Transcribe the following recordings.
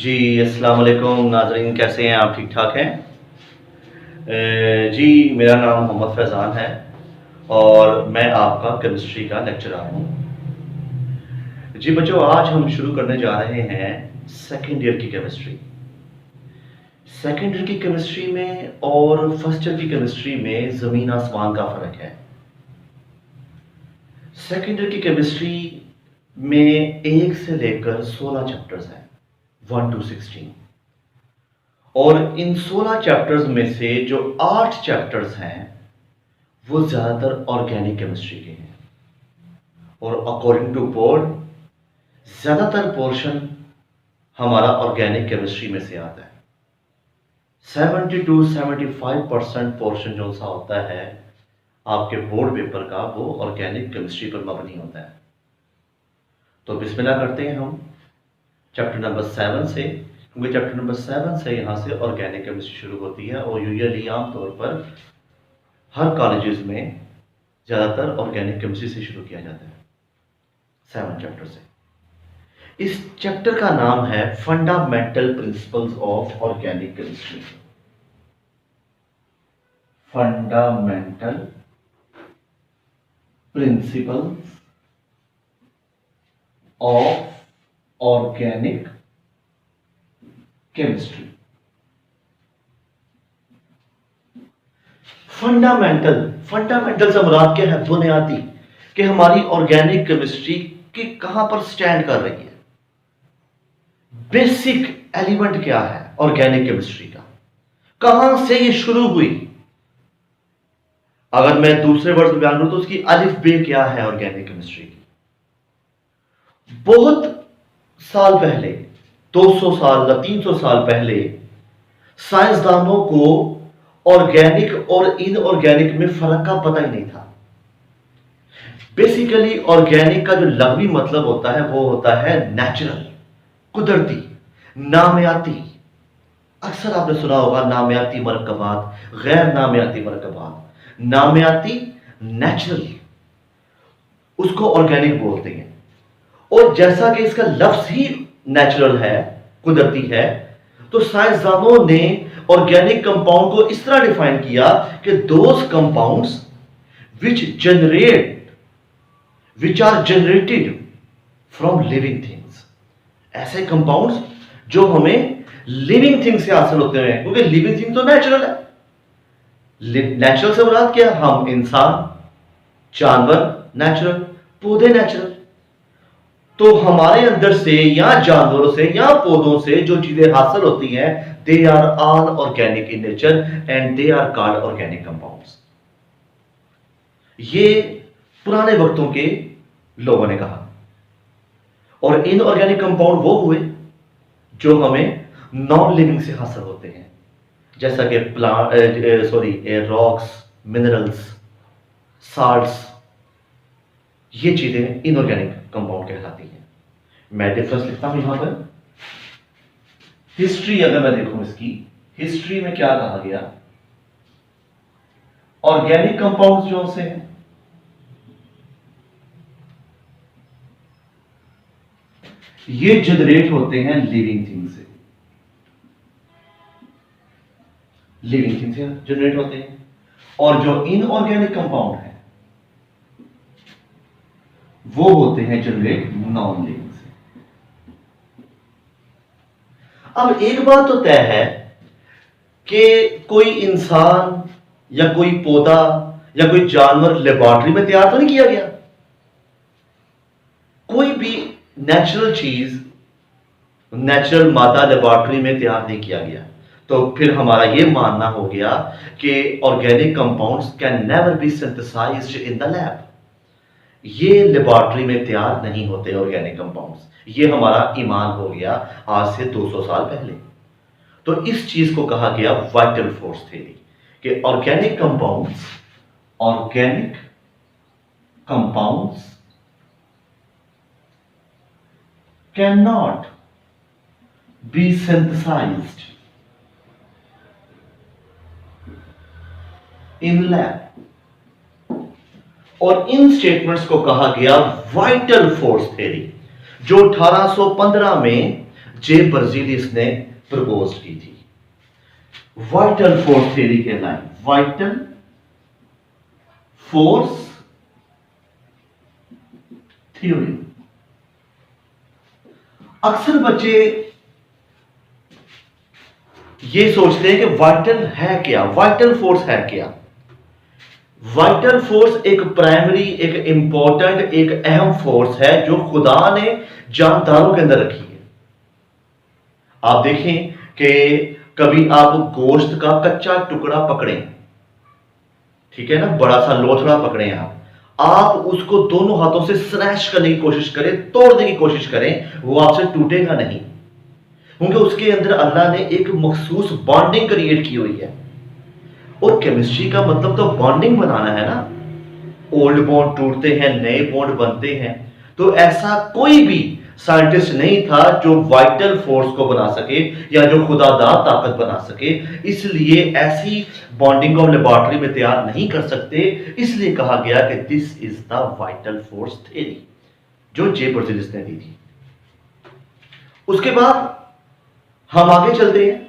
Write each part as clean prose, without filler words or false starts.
जी, अस्सलाम वालेकुम नाज़रीन, कैसे हैं आप? ठीक ठाक हैं? जी, मेरा नाम मोहम्मद फैज़ान है और मैं आपका केमिस्ट्री का लेक्चरर हूँ। जी बच्चों, आज हम शुरू करने जा रहे हैं सेकंड ईयर की केमिस्ट्री। सेकंड ईयर की केमिस्ट्री में और फर्स्ट ईयर की केमिस्ट्री में ज़मीन आसमान का फ़र्क है। सेकंड ईयर की केमिस्ट्री में 1 से लेकर 16 चैप्टर्स हैं, 1 to 16। और इन 16 चैप्टर्स में से जो 8 चैप्टर्स हैं वो ज़्यादातर ऑर्गेनिक केमिस्ट्री के हैं और अकॉर्डिंग टू बोर्ड ज़्यादातर पोर्शन हमारा ऑर्गेनिक केमिस्ट्री में से आता है। 70 to 75% पोर्शन जो सा होता है आपके बोर्ड पेपर का, वो ऑर्गेनिक केमिस्ट्री पर मबनी होता है। तो बिस्मिल्लाह करते हैं हम चैप्टर नंबर 7 से, क्योंकि चैप्टर नंबर 7 से यहाँ से ऑर्गेनिक केमिस्ट्री शुरू होती है और यूजुअली आमतौर पर हर कॉलेजेस में ज़्यादातर ऑर्गेनिक केमिस्ट्री से शुरू किया जाता है, 7 चैप्टर से। इस चैप्टर का नाम है fundamental principles of organic chemistry. Fundamental principles of organic chemistry. Fundamental से मुराद क्या है? बुनियादी, कि हमारी ऑर्गेनिक केमिस्ट्री की कहां पर स्टैंड कर रही है। बेसिक एलिमेंट क्या है ऑर्गेनिक केमिस्ट्री का, कहां से ये शुरू हुई। अगर मैं दूसरे वर्ड में बयान करूं तो उसकी अलिफ बे क्या है ऑर्गेनिक केमिस्ट्री की। बहुत साल पहले, 200 साल या 300 साल पहले साइंसदानों को ऑर्गेनिक और इनऑर्गेनिक में फर्क का पता ही नहीं था। बेसिकली ऑर्गेनिक का जो लग़वी मतलब होता है वो होता है नेचुरल, कुदरती, नामियाती। अक्सर आपने सुना होगा नामियाती मरकबात, गैर नामियाती मरकबात। नामियाती नेचुरल, उसको ऑर्गेनिक बोलते हैं। और जैसा कि इसका लफ्ज ही नेचुरल है, कुदरती है, तो साइंसदानों ने ऑर्गेनिक कंपाउंड को इस तरह डिफाइन किया कि those compounds which are generated from living things. ऐसे कंपाउंड्स जो हमें लिविंग थिंग्स से हासिल होते हैं, क्योंकि लिविंग थिंग तो नेचुरल है। नेचुरल से मुराद क्या? हम इंसान, जानवर नेचुरल, पौधे नेचुरल। तो हमारे अंदर से या जानवरों से या पौधों से जो चीजें हासिल होती हैं, they are all organic in nature and they are called organic compounds. ये पुराने वक्तों के लोगों ने कहा। और इनऑर्गेनिक कंपाउंड वो हुए जो हमें नॉन लिविंग से हासिल होते हैं, जैसा कि रॉक्स, मिनरल्स, साल्ट्स। ये चीजें इनऑर्गेनिक कंपाउंड कहलाती हैं। मैं डिफरेंस लिखता हूं यहां पर। हिस्ट्री अगर मैं देखूं इसकी, हिस्ट्री में क्या कहा गया? ऑर्गेनिक कंपाउंड्स जो से हैं ये जनरेट होते हैं लिविंग थिंग से, लिविंग थिंग से जनरेट होते हैं। और जो इनऑर्गेनिक कंपाउंड है वो होते हैं जनरेट नॉन लिविंग से। अब एक बात तो तय है कि कोई इंसान या कोई पौधा या कोई जानवर लेबोरेटरी में तैयार तो नहीं किया गया। कोई भी नेचुरल चीज, नेचुरल मादा लेबोरेटरी में तैयार नहीं किया गया। तो फिर हमारा यह मानना हो गया कि organic compounds can never be synthesized in the lab. ये लेबोरेटरी में तैयार नहीं होते ऑर्गेनिक कंपाउंड्स। ये हमारा ईमान हो गया आज से 200 साल पहले। तो इस चीज को कहा गया वाइटल फोर्स थ्योरी, कि organic compounds can not be synthesized in lab. और इन स्टेटमेंट्स को कहा गया वाइटल फोर्स थ्योरी, जो 1815 में जे बर्जीलियस ने प्रपोज की थी। वाइटल फोर्स थ्योरी के लाइन, वाइटल फोर्स थ्योरी। अक्सर बच्चे ये सोचते हैं कि वाइटल है क्या, वाइटल फोर्स है क्या। वाइटल फोर्स एक प्राइमरी, एक इंपॉर्टेंट, एक अहम फोर्स है जो खुदा ने जानदारों के अंदर रखी है। आप देखें कि कभी आप गोश्त का कच्चा टुकड़ा पकड़ें, ठीक है ना, बड़ा सा लोथड़ा पकड़ें, आप उसको दोनों हाथों से स्नैच करने की कोशिश करें, तोड़ने की कोशिश करें, वो आपसे टूटेगा नहीं, क्योंकि उसके अंदर अल्लाह ने एक मखसूस बॉन्डिंग क्रिएट की हुई है। और केमिस्ट्री का मतलब तो बॉन्डिंग बनाना है ना। ओल्ड बॉन्ड टूटते हैं, नए बॉन्ड बनते हैं। तो ऐसा कोई भी साइंटिस्ट नहीं था जो वाइटल फोर्स को बना सके या जो खुदादार ताकत बना सके, इसलिए ऐसी बॉन्डिंग को हम लेबोरेटरी में तैयार नहीं कर सकते। इसलिए कहा गया कि this is the vital force theory जो जे बर्जीलियस ने दी थी। उसके बाद हम आगे चलते हैं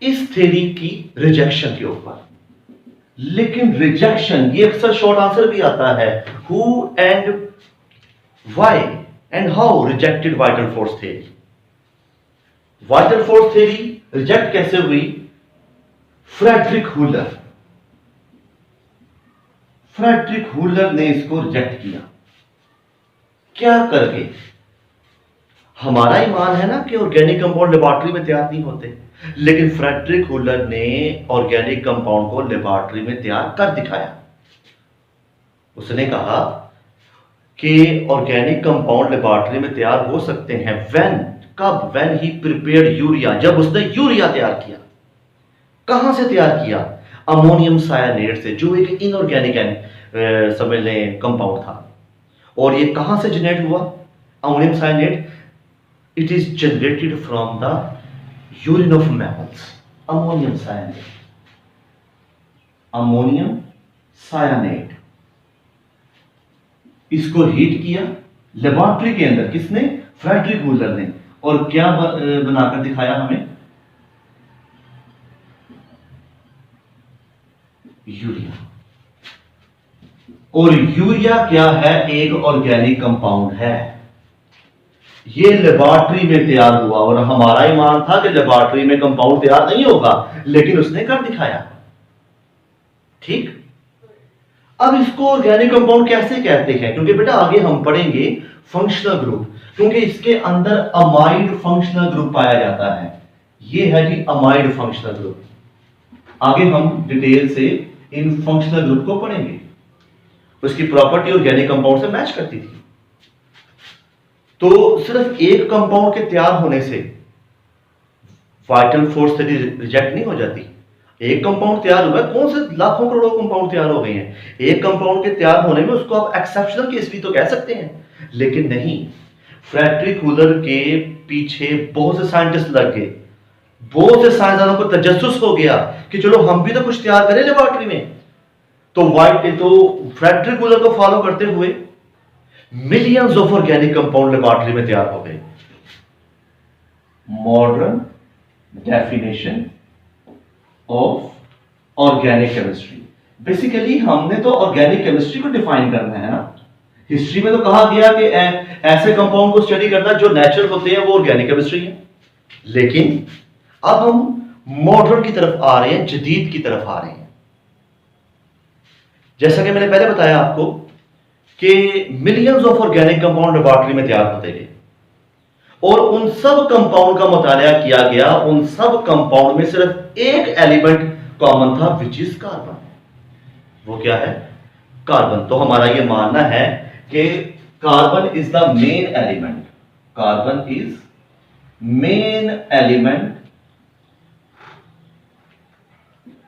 इस थ्योरी की रिजेक्शन के ऊपर। लेकिन रिजेक्शन, ये अक्सर शॉर्ट आंसर भी आता है, who and why and how rejected vital force theory. Vital force theory reject कैसे हुई? फ्रेडरिक हुलर, फ्रेडरिक हुलर ने इसको रिजेक्ट किया। क्या करके? हमारा ईमान है ना कि ऑर्गेनिक कंपाउंड लेबोरेटरी में तैयार नहीं होते, लेकिन फ्रेडरिक हुलर ने ऑर्गेनिक कंपाउंड को लेबोरेटरी में तैयार कर दिखाया। उसने कहा कि ऑर्गेनिक कंपाउंड लेबोरेटरी में तैयार हो सकते हैं व्हेन, कब? व्हेन ही प्रिपेयर्ड यूरिया, जब उसने यूरिया तैयार किया। कहां से तैयार किया? अमोनियम सायानेट से, जो एक इनऑर्गेनिक समझ लें कंपाउंड था। और ये कहां से जनरेट हुआ ammonium cyanate? It is generated from the urine of mammals. Ammonium cyanate, ammonium cyanate, इसको हीट किया लेबोरेटरी के अंदर। किसने? फ्रेडरिक हुलर ने। और क्या बनाकर दिखाया हमें? यूरिया। और यूरिया क्या है? एक ऑर्गेनिक कंपाउंड है। ये लेबोरेटरी में तैयार हुआ और हमारा ईमान था कि लेबोरेटरी में कंपाउंड तैयार नहीं होगा, लेकिन उसने कर दिखाया। ठीक। अब इसको ऑर्गेनिक कंपाउंड कैसे कहते हैं? क्योंकि बेटा आगे हम पढ़ेंगे फंक्शनल ग्रुप, क्योंकि इसके अंदर अमाइड फंक्शनल ग्रुप पाया जाता है। ये है जी अमाइड फंक्शनल ग्रुप। आगे हम डिटेल से इन फंक्शनल ग्रुप को पढ़ेंगे। उसकी प्रॉपर्टी ऑर्गेनिक कंपाउंड से मैच करती थी। तो सिर्फ एक कंपाउंड के तैयार होने से वाइटल फोर्स थ्योरी रिजेक्ट नहीं हो जाती। एक कंपाउंड तैयार हुआ है, कौन से लाखों करोड़ों कंपाउंड तैयार हो गए हैं, एक कंपाउंड के तैयार होने में उसको आप एक्सेप्शनल केस भी तो कह सकते हैं। लेकिन नहीं, फ्रेडरिक हुलर के पीछे बहुत से साइंटिस्ट लग गए, बहुत से साइंसदानों को तजस्सुस हो गया कि चलो हम भी तो कुछ तैयार करें लेबोरेटरी में। तो फ्रेडरिक हुलर को फॉलो करते हुए millions of organic compound laboratory में तैयार हो गए। Modern definition of organic chemistry. Basically हमने तो ऑर्गेनिक केमिस्ट्री को डिफाइन करना है ना। हिस्ट्री में तो कहा गया कि ऐसे कंपाउंड को स्टडी करना जो नेचुरल होते हैं वो ऑर्गेनिक केमिस्ट्री है। लेकिन अब हम मॉडर्न की तरफ आ रहे हैं, जदीद की तरफ आ रहे हैं। जैसा कि मैंने पहले बताया आपको कि millions of organic compound laboratory में तैयार होते गए और उन सब कंपाउंड का मुताला किया गया। उन सब कंपाउंड में सिर्फ एक एलिमेंट कॉमन था, विच इज कार्बन। वो क्या है? कार्बन। तो हमारा यह मानना है कि carbon is the main element, carbon is main element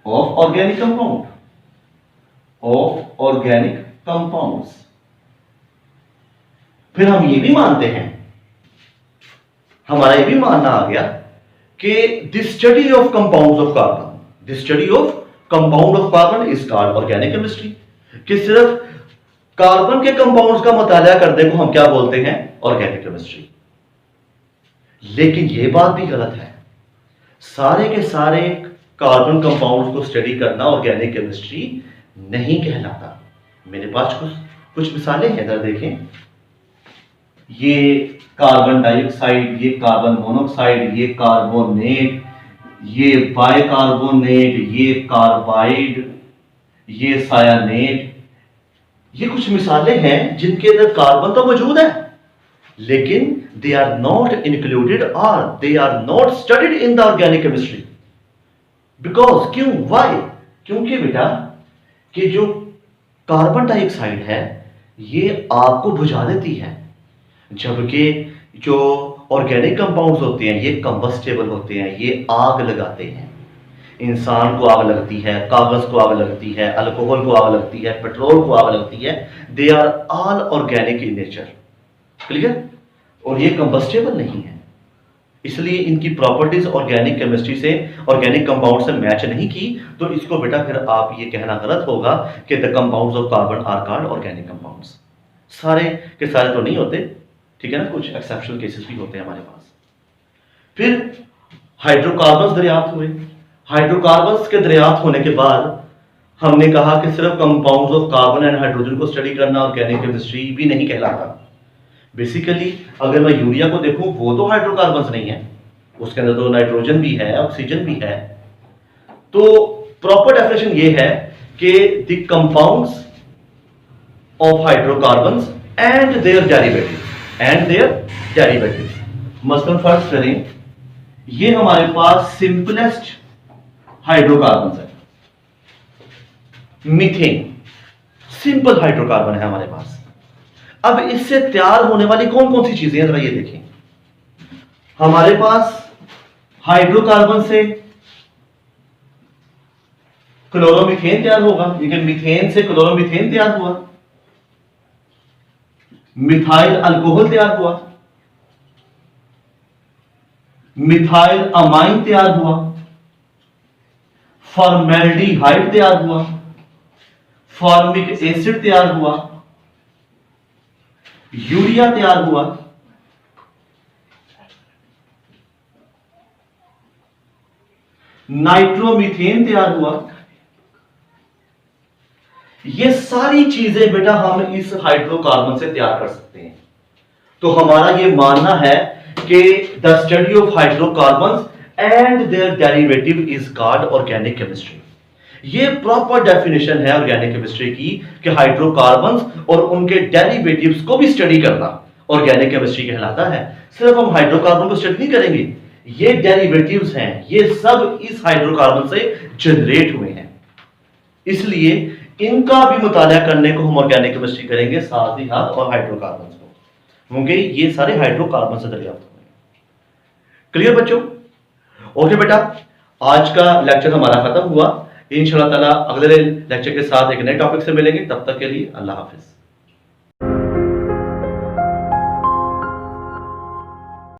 of organic compound, of organic compounds. फिर हम ये भी मानते हैं, हमारा ये भी मानना आ गया कि the study of compounds of carbon, the study of compound of carbon is called organic chemistry. कि सिर्फ कार्बन के कंपाउंड्स का मुताला करने को हम क्या बोलते हैं? Organic chemistry. लेकिन यह बात भी गलत है, सारे के सारे कार्बन कंपाउंड्स को स्टडी करना ऑर्गेनिक केमिस्ट्री नहीं कहलाता। मेरे पास कुछ मिसालें हैं, इधर देखें। ये कार्बन डाइऑक्साइड, ये कार्बन मोनोऑक्साइड, ये कार्बोनेट, ये बाइकार्बोनेट, ये कार्बाइड, ये सायानेट। ये कुछ मिसालें हैं जिनके अंदर कार्बन तो मौजूद है, लेकिन दे आर नॉट इंक्लूडेड और they are not studied in the organic chemistry. Because क्यों, वाई? क्योंकि बेटा कि जो कार्बन डाइऑक्साइड है ये आग को बुझा देती है, जबकि जो ऑर्गेनिक कंपाउंड्स होते हैं ये कंबस्टेबल होते हैं, ये आग लगाते हैं। इंसान को आग लगती है, कागज को आग लगती है, अल्कोहल को आग लगती है, पेट्रोल को आग लगती है। They are all organic in nature, clear? और ये कंबस्टेबल नहीं है, इसलिए इनकी प्रॉपर्टीज ऑर्गेनिक केमिस्ट्री से, ऑर्गेनिक कंपाउंड से मैच नहीं की। तो इसको बेटा फिर आप ये कहना गलत होगा कि the compounds of carbon are called organic compounds. सारे के सारे तो नहीं होते, ठीक है ना, कुछ एक्सेप्शनल केसेस भी होते हैं हमारे पास। फिर हाइड्रोकार्बन्स दरियाफ्त हुए। हाइड्रोकार्बन्स के दरियाफ्त होने के बाद हमने कहा कि सिर्फ compounds of carbon and hydrogen को स्टडी करना ऑर्गेनिक केमिस्ट्री भी नहीं कहलाता। बेसिकली अगर मैं यूरिया को देखूं, वो तो हाइड्रोकार्बन्स नहीं है, उसके अंदर तो नाइट्रोजन भी है, ऑक्सीजन भी है। तो प्रॉपर डेफिनेशन ये है कि the compounds of hydrocarbons and their derivatives मसलन फर्स्ट करें, ये हमारे पास सिंपलेस्ट हाइड्रोकार्बन है, मीथेन सिंपल हाइड्रोकार्बन है हमारे पास। अब इससे तैयार होने वाली कौन कौन सी चीजें हैं, जरा ये देखें। हमारे पास हाइड्रोकार्बन से क्लोरोमीथेन तैयार होगा, मीथेन से क्लोरोमीथेन तैयार हुआ, मिथाइल अल्कोहल तैयार हुआ, मिथाइल अमाइन तैयार हुआ, फॉर्मेल्डिहाइड तैयार हुआ, फॉर्मिक एसिड तैयार हुआ, यूरिया तैयार हुआ, नाइट्रोमीथेन तैयार हुआ। ये सारी चीजें बेटा हम इस हाइड्रोकार्बन से तैयार कर सकते हैं। तो हमारा ये मानना है कि the study of hydrocarbons and their derivative is called organic chemistry. ये प्रॉपर डेफिनेशन है ऑर्गेनिक केमिस्ट्री की कि हाइड्रोकार्बन्स और उनके डेरिवेटिव्स को भी स्टडी करना ऑर्गेनिक केमिस्ट्री कहलाता है। सिर्फ हम हाइड्रोकार्बन को स्टडी नहीं करेंगे, ये डेरिवेटिव्स हैं, ये सब इस हाइड्रोकार्बन से जनरेट हुए हैं, इसलिए इनका भी मुताला करने को हम ऑर्गेनिक केमिस्ट्री करेंगे, साथ ही साथ और हाइड्रोकार्बन को होंगे। ये सारे हाइड्रोकार्बन से दरियाफ्त होंगे। क्लियर बच्चों? ओके बेटा, आज का लेक्चर हमारा खत्म हुआ। इंशाअल्लाह ताला अगले लेक्चर के साथ एक नए टॉपिक से मिलेंगे। तब तक के लिए अल्लाह हाफिज।